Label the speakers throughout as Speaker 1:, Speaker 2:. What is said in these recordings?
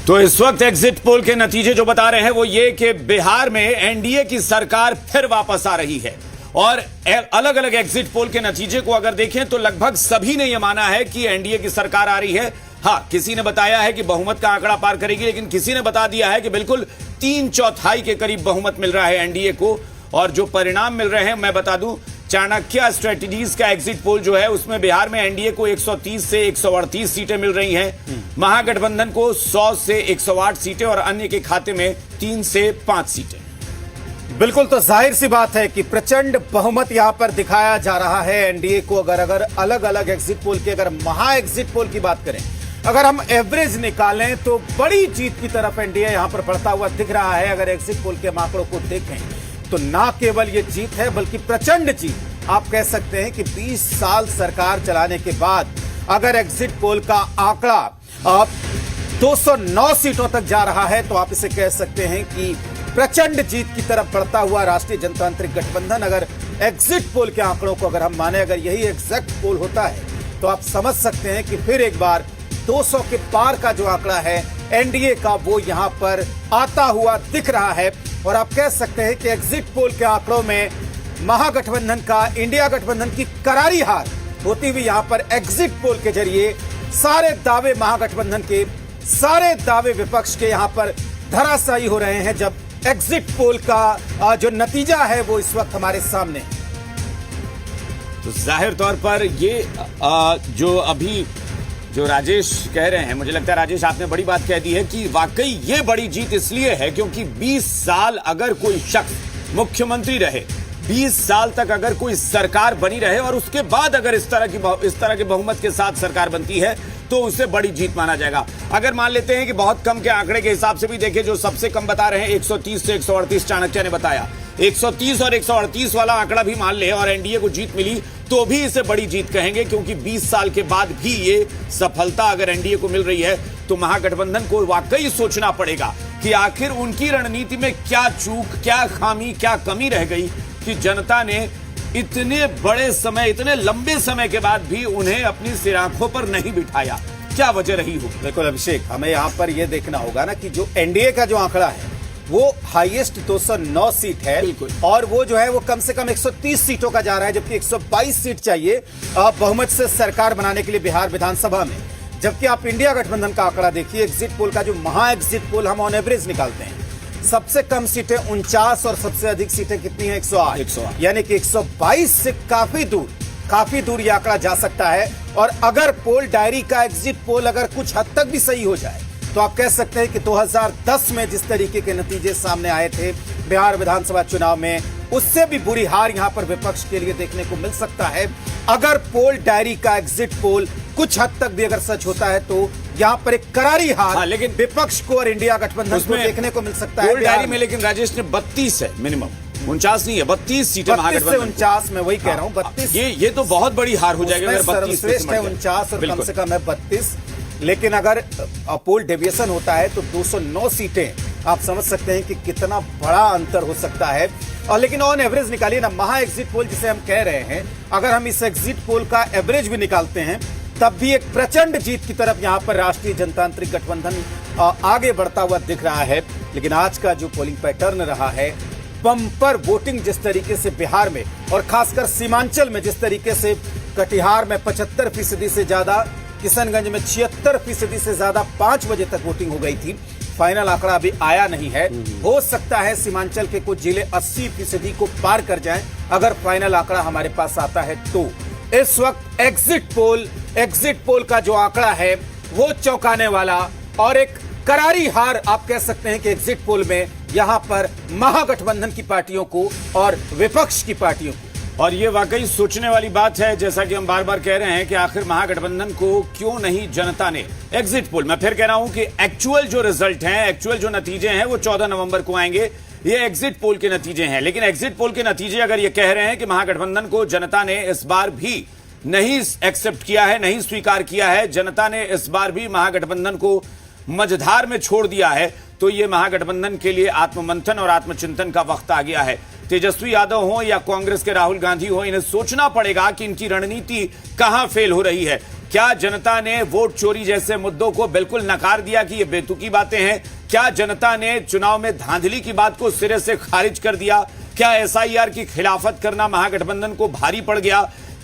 Speaker 1: तो इस वक्त एग्जिट पोल के नतीजे जो बता रहे हैं वो ये कि बिहार में एनडीए की सरकार फिर वापस आ रही है। और अलग अलग एग्जिट पोल के नतीजे को अगर देखें तो लगभग सभी ने यह माना है कि एनडीए की सरकार आ रही है। हाँ, किसी ने बताया है कि बहुमत का आंकड़ा पार करेगी, लेकिन किसी ने बता दिया है कि बिल्कुल 3/4 के करीब बहुमत मिल रहा है एनडीए को। और जो परिणाम मिल रहे हैं मैं बता दूं, चाणक्य स्ट्रेटजीज का एग्जिट पोल जो है उसमें बिहार में एनडीए को 130 से 138 सीटें मिल रही हैं, महागठबंधन को 100 से 108 सीटें और अन्य के खाते में 3 से 5 सीटें।
Speaker 2: बिल्कुल, तो जाहिर सी बात है कि प्रचंड बहुमत यहां पर दिखाया जा रहा है एनडीए को। अगर अलग अलग एग्जिट पोल की, अगर महा एग्जिट पोल की बात करें, अगर हम एवरेज निकालें तो बड़ी जीत की तरफ एनडीए यहां पर बढ़ता हुआ दिख रहा है। अगर एग्जिट पोल के आंकड़ों को देखें तो ना केवल ये जीत है बल्कि प्रचंड जीत। आप कह सकते हैं कि 20 साल सरकार चलाने के बाद अगर एग्जिट पोल का आंकड़ा अब 209 सीटों तक जा रहा है तो आप इसे कह सकते हैं कि प्रचंड जीत की तरफ बढ़ता हुआ राष्ट्रीय जनतांत्रिक गठबंधन। अगर एग्जिट पोल के आंकड़ों को अगर हम माने, अगर यही एग्जैक्ट पोल होता है तो आप समझ सकते हैं कि फिर एक बार 200 के पार का जो आंकड़ा है एनडीए का वो यहां पर आता हुआ दिख रहा है। और आप कह सकते हैं कि एग्जिट पोल के आंकड़ों में महागठबंधन का, इंडिया गठबंधन की करारी हार होती हुई यहां पर एग्जिट पोल के जरिए सारे दावे महागठबंधन के, सारे दावे विपक्ष के यहां पर धराशायी हो रहे हैं, जब एग्जिट पोल का जो नतीजा है वो इस वक्त हमारे सामने है।
Speaker 1: तो जाहिर तौर पर ये जो अभी जो राजेश कह रहे हैं, मुझे लगता है राजेश आपने बड़ी बात कह दी है कि वाकई ये बड़ी जीत इसलिए है क्योंकि 20 साल अगर कोई शख्स मुख्यमंत्री रहे, 20 साल तक अगर कोई सरकार बनी रहे और उसके बाद अगर इस तरह के बहुमत के साथ सरकार बनती है तो उसे बड़ी जीत माना जाएगा। अगर मान लेते हैं कि बहुत कम के आंकड़े के हिसाब से भी देखें, जो सबसे कम बता रहे हैं 130 से 138 चाणक्य ने बताया, 130 और 138 वाला आंकड़ा भी मान ले और एनडीए को जीत मिली तो भी इसे बड़ी जीत कहेंगे, क्योंकि 20 साल के बाद भी ये सफलता अगर एनडीए को मिल रही है तो महागठबंधन को वाकई सोचना पड़ेगा कि आखिर उनकी रणनीति में क्या चूक, क्या खामी, क्या कमी रह गई कि जनता ने इतने बड़े समय, इतने लंबे समय के बाद भी उन्हें अपनी सिराखों पर नहीं बिठाया। क्या वजह रही होगी?
Speaker 2: बिल्कुल अभिषेक, हमें यहाँ पर यह देखना होगा ना कि जो एनडीए का जो आंकड़ा है वो हाईएस्ट 209 सीट है और वो जो है वो कम से कम 130 सीटों का जा रहा है, जबकि 122 सीट चाहिए बहुमत से सरकार बनाने के लिए बिहार विधानसभा में। जबकि आप इंडिया गठबंधन का आंकड़ा देखिए, एग्जिट पोल का जो महा एग्जिट पोल हम ऑन एवरेज निकालते हैं, सबसे कम सीटें 49 और सबसे अधिक सीटें कितनी है? 108। यानी कि 122 से काफी दूर यह आंकड़ा जा सकता है। और अगर पोल डायरी का एग्जिट पोल अगर कुछ हद तक भी सही हो जाए तो आप कह सकते हैं कि 2010 में जिस तरीके के नतीजे सामने आए थे बिहार विधानसभा चुनाव में, उससे भी बुरी हार यहां पर विपक्ष के लिए देखने को मिल सकता है। अगर पोल डायरी का एग्जिट पोल कुछ हद तक भी अगर सच होता है तो यहां पर एक करारी हार लेकिन विपक्ष को और इंडिया गठबंधन को देखने को मिल सकता है।
Speaker 1: पोल डायरी में लेकिन राजेश ने 32 है मिनिमम, 49 नहीं है, 32 सीटें महागठबंधन।
Speaker 2: 49 में वही कह रहा हूं, 32।
Speaker 1: ये तो बहुत बड़ी हार हो जाएगी अगर 32
Speaker 2: श्रेष्ठ है 49 और कम से कम है 32। लेकिन अगर पोल डेविएशन होता है तो 209 सीटें, आप समझ सकते हैं कि कितना बड़ा अंतर हो सकता है। और लेकिन ऑन एवरेज निकालिए ना, महा एग्जिट पोल जिसे हम कह रहे हैं, अगर हम इस एग्जिट पोल का एवरेज भी निकालते हैं तब भी एक प्रचंड जीत की तरफ यहां पर राष्ट्रीय जनतांत्रिक गठबंधन आगे बढ़ता हुआ दिख रहा है। लेकिन आज का जो पोलिंग पैटर्न रहा है, बम्पर वोटिंग जिस तरीके से बिहार में और खासकर सीमांचल में जिस तरीके से, कटिहार में 75% से ज्यादा, किशनगंज में 76% से ज्यादा 5 बजे तक वोटिंग हो गई थी। फाइनल आंकड़ा अभी आया नहीं है, हो सकता है सीमांचल के कुछ जिले 80% को पार कर जाएं अगर फाइनल आंकड़ा हमारे पास आता है तो। इस वक्त एग्जिट पोल का जो आंकड़ा है वो चौंकाने वाला और एक करारी हार आप कह सकते हैं कि एग्जिट पोल में यहां पर महागठबंधन की पार्टियों को और विपक्ष की पार्टियों को।
Speaker 1: और ये वाकई सोचने वाली बात है, जैसा कि हम बार बार कह रहे हैं कि आखिर महागठबंधन को क्यों नहीं जनता ने एग्जिट पोल, मैं फिर कह रहा हूं कि एक्चुअल जो रिजल्ट हैं, एक्चुअल जो नतीजे हैं वो 14 नवंबर को आएंगे। ये एग्जिट पोल के नतीजे हैं, लेकिन एग्जिट पोल के नतीजे अगर ये कह रहे हैं कि महागठबंधन को जनता ने इस बार भी नहीं एक्सेप्ट किया है, नहीं स्वीकार किया है, जनता ने इस बार भी महागठबंधन को मझधार में छोड़ दिया है, तो ये महागठबंधन के लिए आत्ममंथन और आत्मचिंतन का वक्त आ गया है। तेजस्वी यादव हो या कांग्रेस के राहुल गांधी हो, इन्हें सोचना पड़ेगा कि इनकी रणनीति कहां फेल हो रही है। क्या जनता ने वोट चोरी जैसे मुद्दों को बिल्कुल नकार दिया कि ये बेतुकी बातें हैं? क्या जनता ने चुनाव में धांधली की बात को सिरे से खारिज कर दिया? क्या एसआईआर की खिलाफत करना महागठबंधन को भारी पड़ गया?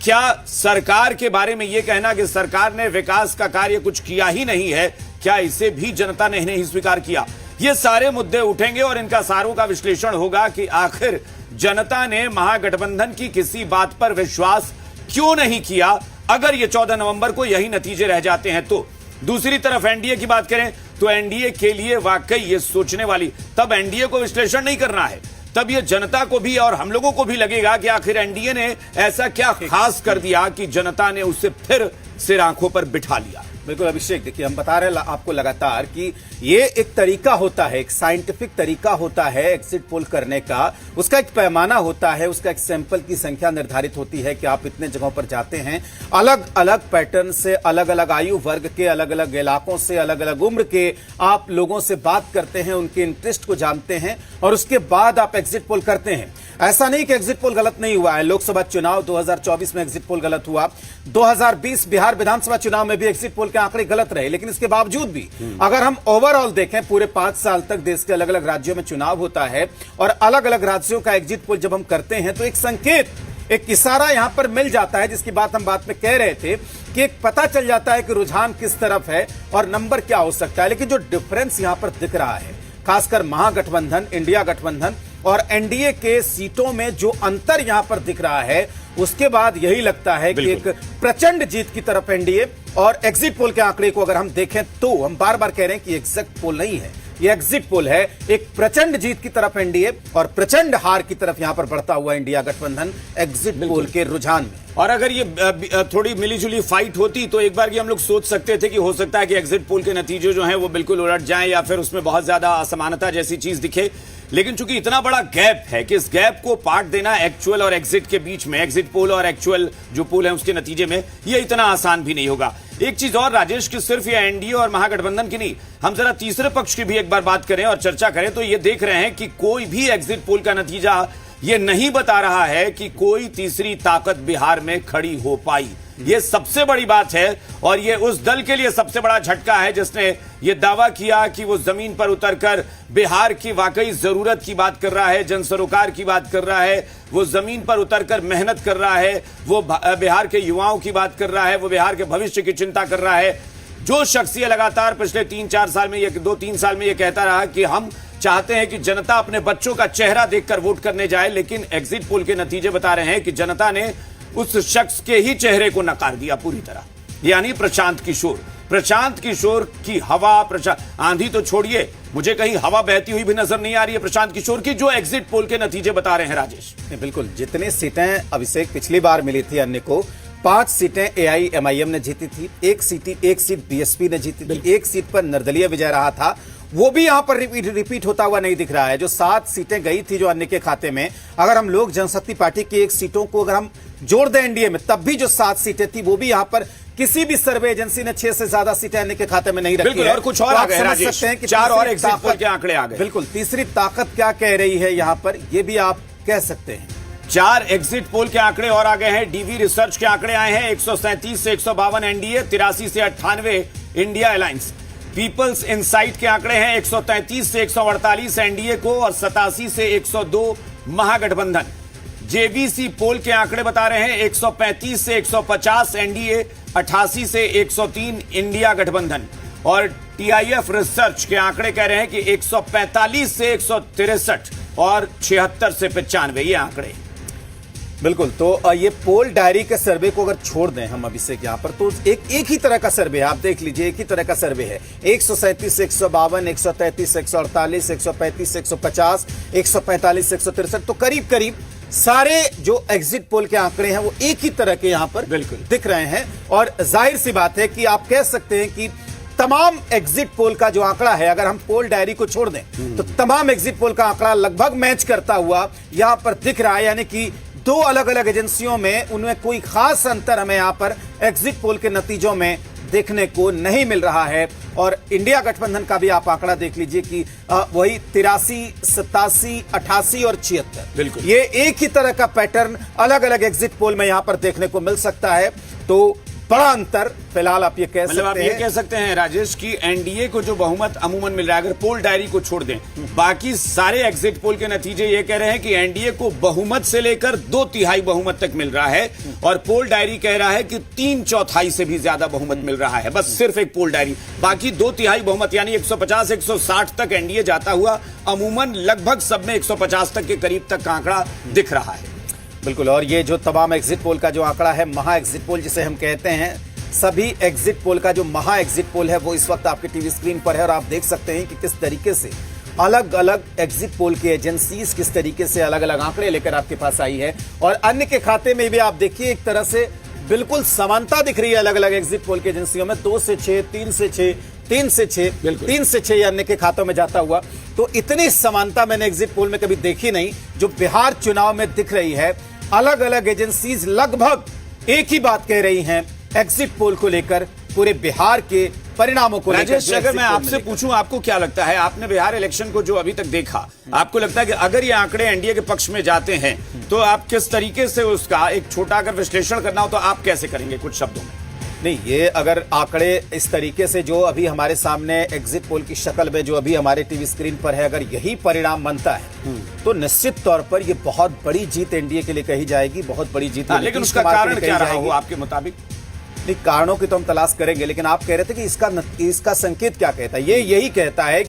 Speaker 1: क्या सरकार के बारे में यह कहना कि सरकार ने विकास का कार्य कुछ किया ही नहीं है, क्या इसे भी जनता ने नहीं स्वीकार किया? ये सारे मुद्दे उठेंगे और इनका सारों का विश्लेषण होगा कि आखिर जनता ने महागठबंधन की किसी बात पर विश्वास क्यों नहीं किया अगर ये 14 नवंबर को यही नतीजे रह जाते हैं तो। दूसरी तरफ एनडीए की बात करें तो एनडीए के लिए वाकई ये सोचने वाली, तब एनडीए को विश्लेषण नहीं करना है, तब ये जनता को भी और हम लोगों को भी लगेगा कि आखिर एनडीए ने ऐसा क्या खास कर दिया कि जनता ने उसे फिर सिर आंखों पर बिठा लिया।
Speaker 2: बिल्कुल अभिषेक, देखिए हम बता रहे हैं आपको लगातार कि ये एक तरीका होता है, एक साइंटिफिक तरीका होता है एग्जिट पोल करने का। उसका एक पैमाना होता है, उसका एक सैंपल की संख्या निर्धारित होती है कि आप इतने जगहों पर जाते हैं, अलग अलग पैटर्न से, अलग अलग आयु वर्ग के, अलग अलग इलाकों से, अलग अलग उम्र के आप लोगों से बात करते हैं, उनके इंटरेस्ट को जानते हैं और उसके बाद आप एग्जिट पोल करते हैं। ऐसा नहीं कि एग्जिट पोल गलत नहीं हुआ है, लोकसभा चुनाव 2024 में एग्जिट पोल गलत हुआ, 2020 बिहार विधानसभा चुनाव में भी एग्जिट पोल के आंकड़े गलत रहे, लेकिन इसके बावजूद भी अगर हम ओवरऑल देखें पूरे 5 साल तक देश के अलग अलग राज्यों में चुनाव होता है और अलग अलग राज्यों का एग्जिट पोल जब हम करते हैं तो एक संकेत, एक इशारा यहां पर मिल जाता है, जिसकी बात हम बात में कह रहे थे कि एक पता चल जाता है कि रुझान किस तरफ है और नंबर क्या हो सकता है। लेकिन जो डिफरेंस यहां पर दिख रहा है, खासकर महागठबंधन, इंडिया गठबंधन और एनडीए के सीटों में जो अंतर यहां पर दिख रहा है, उसके बाद यही लगता है कि एक प्रचंड जीत की तरफ एनडीए। और एग्जिट पोल के आंकड़े को अगर हम देखें तो हम बार बार कह रहे हैं कि एग्जिट पोल नहीं है, ये एग्जिट पोल है, एक प्रचंड जीत की तरफ एनडीए और प्रचंड हार की तरफ यहां पर बढ़ता हुआ इंडिया गठबंधन एग्जिट पोल के रुझान में।
Speaker 1: और अगर ये थोड़ी मिलीजुली फाइट होती तो एक बार की हम लोग सोच सकते थे कि हो सकता है कि एग्जिट पोल के नतीजे जो हैं वो बिल्कुल उलट जाएं या फिर उसमें बहुत ज्यादा असमानता जैसी चीज दिखे। लेकिन चूंकि इतना बड़ा गैप है कि इस गैप को पाट देना एक्चुअल और एग्जिट के बीच में, एग्जिट पोल और एक्चुअल जो पोल है उसके नतीजे में, ये इतना आसान भी नहीं होगा। एक चीज और राजेश, की सिर्फ ये एनडीए और महागठबंधन की नहीं, हम जरा तीसरे पक्ष की भी एक बार बात करें और चर्चा करें तो ये देख रहे हैं कि कोई भी एग्जिट पोल का नतीजा ये नहीं बता रहा है कि कोई तीसरी ताकत बिहार में खड़ी हो पाई। ये सबसे बड़ी बात है और ये उस दल के लिए सबसे बड़ा झटका है जिसने ये दावा किया कि वो जमीन पर उतरकर बिहार की वाकई जरूरत की बात कर रहा है, जन सरोकार की बात कर रहा है, वो जमीन पर उतरकर मेहनत कर रहा है, वो बिहार के युवाओं की बात कर रहा है, वो बिहार के भविष्य की चिंता कर रहा है। जो शख्स ये लगातार पिछले 3-4 साल में, ये 2-3 साल में ये कहता रहा कि हम चाहते हैं कि जनता अपने बच्चों का चेहरा देखकर वोट करने जाए, लेकिन एग्जिट पोल के नतीजे बता रहे हैं कि जनता ने उस शख्स के ही चेहरे को नकार दिया पूरी तरह, यानी प्रशांत किशोर। प्रशांत किशोर की हवा, आंधी तो छोड़िए, मुझे कहीं हवा बहती हुई भी नजर नहीं आ रही है प्रशांत किशोर की, जो एग्जिट पोल के नतीजे बता रहे हैं राजेश।
Speaker 2: बिल्कुल, जितनी सीटें अभिषेक पिछली बार मिली थी अन्य को, 5 सीटें एआईएमआईएम ने जीती थी, एक सीट बीएसपी ने जीती थी, एक सीट पर निर्दलीय विजय रहा था, वो भी यहां पर रिपीट होता हुआ नहीं दिख रहा है। जो 7 सीटें गई थी जो अन्य के खाते में, अगर हम लोग जनशक्ति पार्टी की एक सीटों को अगर हम जोड़ दें एनडीए में, तब भी जो 7 सीटें थी वो भी यहां पर किसी भी सर्वे एजेंसी ने 6 से ज्यादा सीटें अन्य के खाते में नहीं रखी है।
Speaker 1: और कुछ और आ गए राजेश,
Speaker 2: सकते हैं कि
Speaker 1: 4 और एग्जिट पोल के आंकड़े आ गए।
Speaker 2: बिल्कुल, तीसरी ताकत क्या कह रही है यहां पर, ये भी आप कह सकते हैं।
Speaker 1: 4 एग्जिट पोल के आंकड़े और आ गए हैं। डीवी रिसर्च के आंकड़े आए हैं, 137 से 152 एनडीए, 83 से 98 इंडिया अलायंस। पीपल्स इनसाइट के आंकड़े हैं 133 से 148 एनडीए को और 87 से 102 महागठबंधन। जेवीसी पोल के आंकड़े बता रहे हैं 135 से 150 एनडीए, 88 से 103 इंडिया गठबंधन। और टीआईएफ रिसर्च के आंकड़े कह रहे हैं कि 145 से 163 और 76 से 95 ये आंकड़े।
Speaker 2: बिल्कुल, तो ये पोल डायरी के सर्वे को अगर छोड़ दें हम अभिषेक यहां पर, तो एक ही तरह का सर्वे है, आप देख लीजिए, एक ही तरह का सर्वे है। 137 से 152, 133 से 148, 135 से 150, 145 से 163, तो करीब करीब सारे जो एग्जिट पोल के आंकड़े हैं वो एक ही तरह के यहां पर बिल्कुल दिख रहे हैं। और जाहिर सी बात है कि आप कह सकते हैं कि तमाम एग्जिट पोल का जो आंकड़ा है, अगर हम पोल डायरी को छोड़ दें तो तमाम एग्जिट पोल का आंकड़ा लगभग मैच करता हुआ यहां पर दिख रहा है। यानी कि 2 अलग अलग एजेंसियों में उनमें कोई खास अंतर हमें यहां पर एग्जिट पोल के नतीजों में देखने को नहीं मिल रहा है। और इंडिया गठबंधन का भी आप आंकड़ा देख लीजिए कि वही 83, 87, 88 और 76,
Speaker 1: बिल्कुल
Speaker 2: ये एक ही तरह का पैटर्न अलग अलग एग्जिट पोल में यहां पर देखने को मिल सकता है। तो बड़ा अंतर फिलहाल आप ये कह
Speaker 1: मतलब आप
Speaker 2: सकते
Speaker 1: ये
Speaker 2: हैं।
Speaker 1: कह सकते हैं राजेश की एनडीए को जो बहुमत अमूमन मिल रहा है, अगर पोल डायरी को छोड़ दें, बाकी सारे एग्जिट पोल के नतीजे ये कह रहे हैं कि एनडीए को बहुमत से लेकर 2/3 बहुमत तक मिल रहा है, और पोल डायरी कह रहा है कि 3/4 से भी ज्यादा बहुमत मिल रहा है। बस सिर्फ एक पोल डायरी, बाकी 2/3 बहुमत यानी 150-160 तक एनडीए जाता हुआ अमूमन लगभग सब में 150 तक के करीब तक का आंकड़ा दिख रहा है।
Speaker 2: बिल्कुल, और ये जो तमाम एग्जिट पोल का जो आंकड़ा है, महा एग्जिट पोल जिसे हम कहते हैं, सभी एग्जिट पोल का जो महा एग्जिट पोल है वो इस वक्त आपके टीवी स्क्रीन पर है, और आप देख सकते हैं कि किस तरीके से अलग अलग एग्जिट पोल की एजेंसीज किस तरीके से अलग अलग आंकड़े लेकर आपके पास आई है, और अन्य के खाते में भी आप देखिए एक तरह से बिल्कुल समानता दिख रही है अलग अलग एग्जिट पोल की एजेंसियों में। 2 से 6, 3 से 6, 3 से 6, 3 से 6 अन्य के खातों में जाता हुआ। तो इतनी समानता मैंने एग्जिट पोल में कभी देखी नहीं जो बिहार चुनाव में दिख रही है। अलग अलग एजेंसीज लगभग एक ही बात कह रही हैं एग्जिट पोल को लेकर, पूरे बिहार के परिणामों को लेकर।
Speaker 1: राजेश, अगर मैं आपसे पूछूं, आपको क्या लगता है, आपने बिहार इलेक्शन को जो अभी तक देखा, आपको लगता है कि अगर ये आंकड़े एनडीए के पक्ष में जाते हैं तो आप किस तरीके से उसका एक छोटा अगर विश्लेषण करना हो तो आप कैसे करेंगे कुछ शब्दों में?
Speaker 2: नहीं, ये अगर आंकड़े इस तरीके से जो अभी हमारे सामने एग्जिट पोल की शक्ल में जो अभी हमारे टीवी स्क्रीन पर है, अगर यही परिणाम बनता है तो निश्चित तौर पर ये बहुत बड़ी जीत एनडीए के लिए कही जाएगी, बहुत बड़ी जीत।
Speaker 1: लेकिन उसका कारण क्या रहा हो आपके मुताबिक?
Speaker 2: नहीं, कारणों की तो हम तलाश करेंगे, लेकिन आप कह रहे थे कि इसका संकेत क्या कहता है। ये यही कहता है